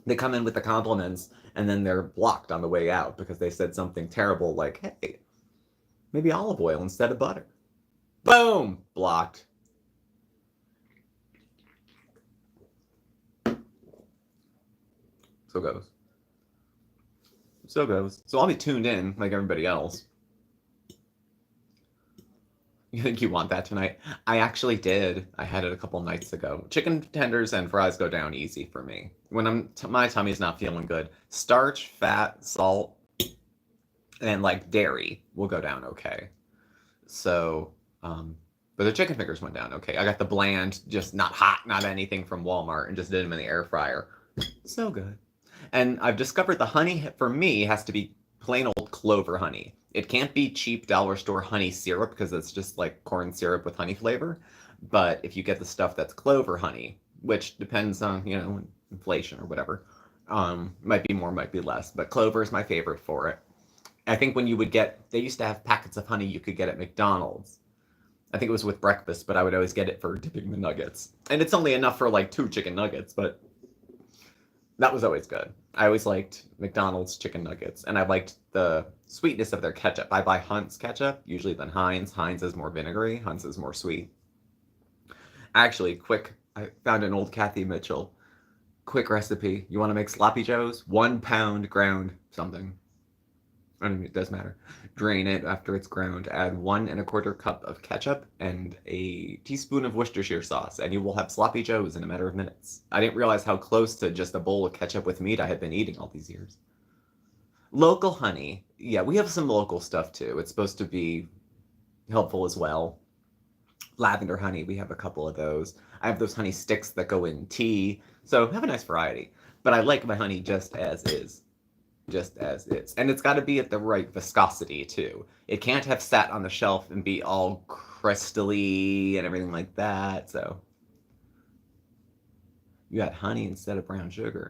They come in with the compliments and then they're blocked on the way out because they said something terrible like, hey, maybe olive oil instead of butter. Boom! Blocked. So goes. So I'll be tuned in like everybody else. You think you want that tonight? I actually did. I had it a couple nights ago. Chicken tenders and fries go down easy for me. When my tummy's not feeling good, starch, fat, salt, and like dairy will go down okay. So, but the chicken fingers went down okay. I got the bland, just not hot, not anything from Walmart, and just did them in the air fryer. So good. And I've discovered the honey, for me, has to be plain old Clover honey. It can't be cheap dollar store honey syrup because it's just like corn syrup with honey flavor. But if you get the stuff that's Clover honey, which depends on, inflation or whatever, might be more, might be less. But Clover is my favorite for it. I think when you would they used to have packets of honey you could get at McDonald's. I think it was with breakfast, but I would always get it for dipping the nuggets. And it's only enough for like 2 chicken nuggets, but that was always good. I always liked McDonald's chicken nuggets, and I liked the sweetness of their ketchup. I buy Hunt's ketchup, usually than Heinz. Heinz is more vinegary, Hunt's is more sweet. Actually, I found an old Kathy Mitchell. Quick recipe. You want to make sloppy joes? 1 pound ground something. I mean, it does matter. Drain it after it's ground. Add 1 1/4 cup of ketchup and a teaspoon of Worcestershire sauce, and you will have sloppy joes in a matter of minutes. I didn't realize how close to just a bowl of ketchup with meat I had been eating all these years. Local honey. Yeah, we have some local stuff too. It's supposed to be helpful as well. Lavender honey, we have a couple of those. I have those honey sticks that go in tea. So have a nice variety. But I like my honey just as is. Just as is. And it's got to be at the right viscosity, too. It can't have sat on the shelf and be all crystally and everything like that, so... You got honey instead of brown sugar.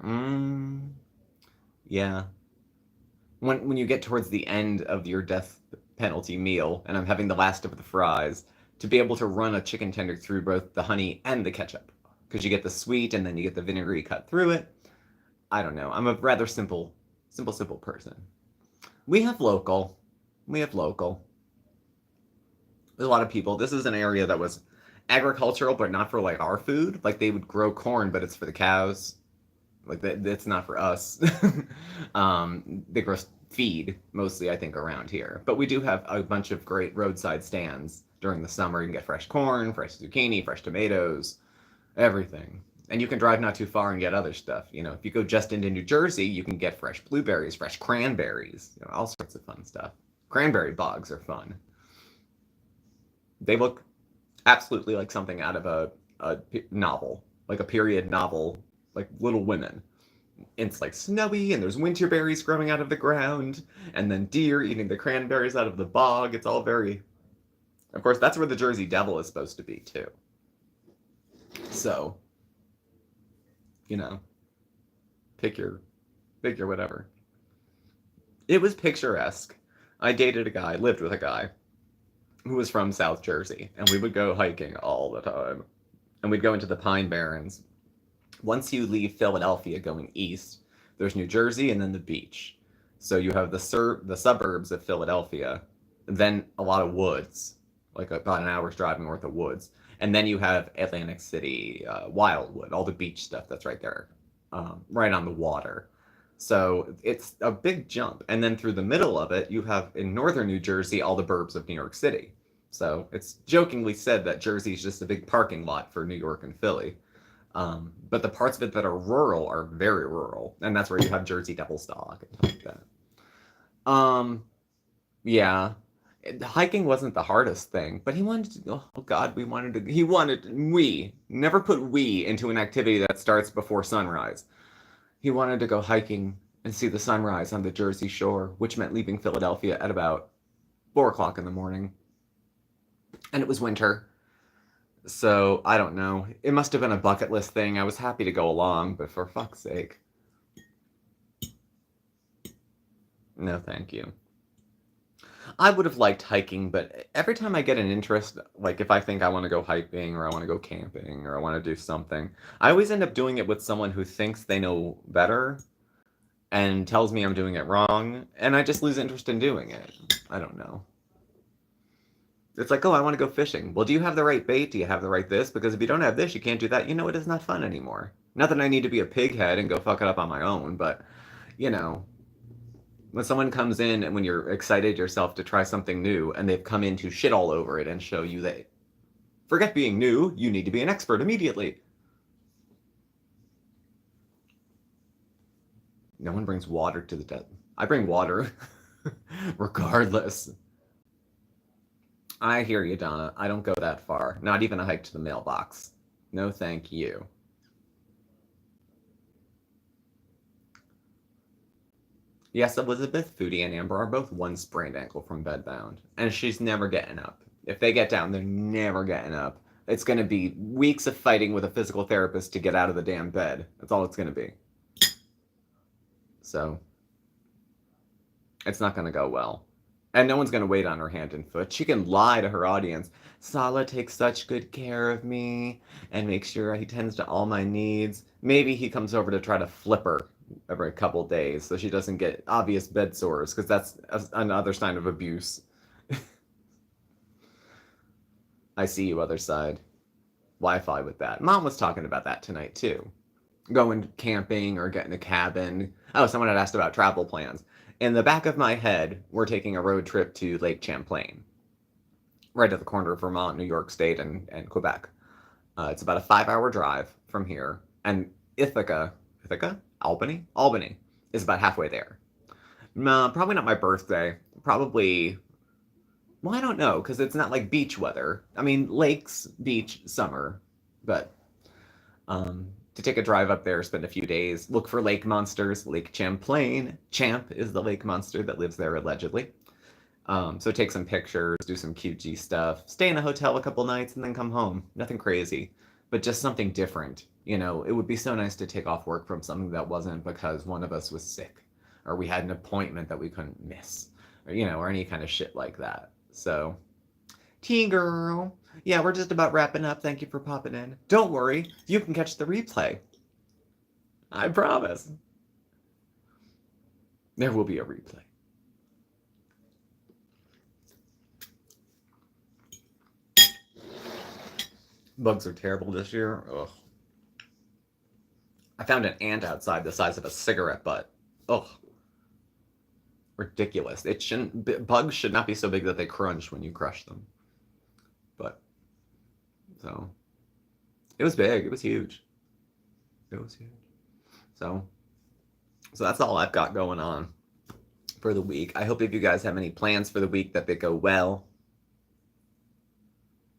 Yeah. When you get towards the end of your death penalty meal, and I'm having the last of the fries, to be able to run a chicken tender through both the honey and the ketchup, because you get the sweet and then you get the vinegary cut through it. I don't know. I'm a rather simple person. We have local. There's a lot of people. This is an area that was agricultural, but not for like our food. Like they would grow corn, but it's for the cows. Like that's not for us. They grow feed mostly, I think, around here. But we do have a bunch of great roadside stands during the summer. You can get fresh corn, fresh zucchini, fresh tomatoes, everything. And you can drive not too far and get other stuff. You know, if you go just into New Jersey, you can get fresh blueberries, fresh cranberries, you know, all sorts of fun stuff. Cranberry bogs are fun. They look absolutely like something out of a novel, like a period novel, like Little Women. It's like snowy, and there's winter berries growing out of the ground, and then deer eating the cranberries out of the bog. It's all very... Of course, that's where the Jersey Devil is supposed to be, too. So, you know, pick your whatever. It was picturesque. I dated a guy, lived with a guy, who was from South Jersey, and we would go hiking all the time. And we'd go into the Pine Barrens. Once you leave Philadelphia going east, there's New Jersey and then the beach. So you have the suburbs of Philadelphia, then a lot of woods, like about an hour's driving worth of woods. And then you have Atlantic City, Wildwood, all the beach stuff that's right there, right on the water. So it's a big jump. And then through the middle of it, you have in northern New Jersey all the burbs of New York City. So it's jokingly said that Jersey is just a big parking lot for New York and Philly. But the parts of it that are rural are very rural. And that's where you have Jersey Devil stock and stuff like that. Yeah. Hiking wasn't the hardest thing, but he wanted to, oh God, we never put we into an activity that starts before sunrise. He wanted to go hiking and see the sunrise on the Jersey Shore, which meant leaving Philadelphia at about 4 o'clock in the morning. And it was winter. So, I don't know. It must have been a bucket list thing. I was happy to go along, but for fuck's sake. No, thank you. I would have liked hiking, but every time I get an interest, like if I think I want to go hiking or I want to go camping or I want to do something, I always end up doing it with someone who thinks they know better and tells me I'm doing it wrong, and I just lose interest in doing it. I don't know. It's like, oh, I want to go fishing. Well, do you have the right bait? Do you have the right this? Because if you don't have this, you can't do that. You know, it is not fun anymore. Not that I need to be a pighead and go fuck it up on my own, but, you know, when someone comes in and when you're excited yourself to try something new and they've come in to shit all over it and show you that, forget being new, you need to be an expert immediately. No one brings water to the dead. I bring water, regardless. I hear you, Donna. I don't go that far. Not even a hike to the mailbox. No, thank you. Yes, Elizabeth, Foodie, and Amber are both one sprained ankle from bedbound, and she's never getting up. If they get down, they're never getting up. It's going to be weeks of fighting with a physical therapist to get out of the damn bed. That's all it's going to be. So, it's not going to go well. And no one's going to wait on her hand and foot. She can lie to her audience. Sala takes such good care of me and makes sure he tends to all my needs. Maybe he comes over to try to flip her every couple days so she doesn't get obvious bed sores, because that's another sign of abuse. I see you, other side. Wi-Fi with that. Mom was talking about that tonight, too. Going camping or getting a cabin. Oh, someone had asked about travel plans. In the back of my head, we're taking a road trip to Lake Champlain, right at the corner of Vermont, New York State, and Quebec. It's about a 5-hour drive from here, and Albany is about halfway there. Probably not my birthday. Probably, well, I don't know, because it's not like beach weather. I mean, lakes, beach, summer, but to take a drive up there, spend a few days, look for lake monsters. Lake Champlain. Champ is the lake monster that lives there allegedly. So take some pictures, do some cutesy stuff, stay in a hotel a couple nights, and then come home. Nothing crazy, but just something different. You know, it would be so nice to take off work from something that wasn't because one of us was sick, or we had an appointment that we couldn't miss, or, you know, or any kind of shit like that. So, T-girl. Yeah, we're just about wrapping up. Thank you for popping in. Don't worry, you can catch the replay. I promise. There will be a replay. Bugs are terrible this year. Ugh. I found an ant outside the size of a cigarette butt. Ugh. Ridiculous. It shouldn't. Bugs should not be so big that they crunch when you crush them. But so it was big. It was huge. It was huge. So that's all I've got going on for the week. I hope if you guys have any plans for the week that they go well.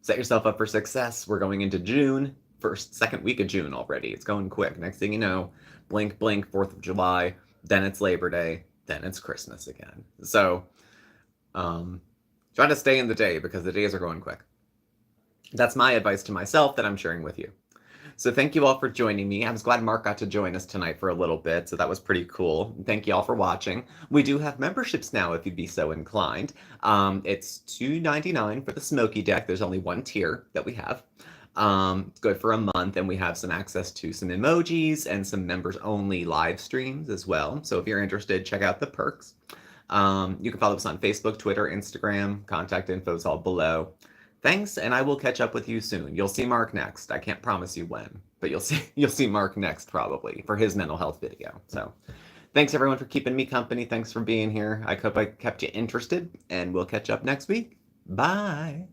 Set yourself up for success. We're going into June. Second week of June already. It's going quick. Next thing you know, blink, blink, 4th of July. Then it's Labor Day. Then it's Christmas again. So try to stay in the day because the days are going quick. That's my advice to myself that I'm sharing with you. So thank you all for joining me. I was glad Mark got to join us tonight for a little bit, so that was pretty cool. Thank you all for watching. We do have memberships now if you'd be so inclined. It's $2.99 for the Smoky deck. There's only one tier that we have. It's good for a month, and we have some access to some emojis and some members-only live streams as well. So if you're interested, check out the perks. You can follow us on Facebook, Twitter, Instagram. Contact info is all below. Thanks, and I will catch up with you soon. You'll see Mark next. I can't promise you when, but you'll see Mark next probably for his mental health video. So thanks everyone for keeping me company. Thanks for being here. I hope I kept you interested, and we'll catch up next week. Bye.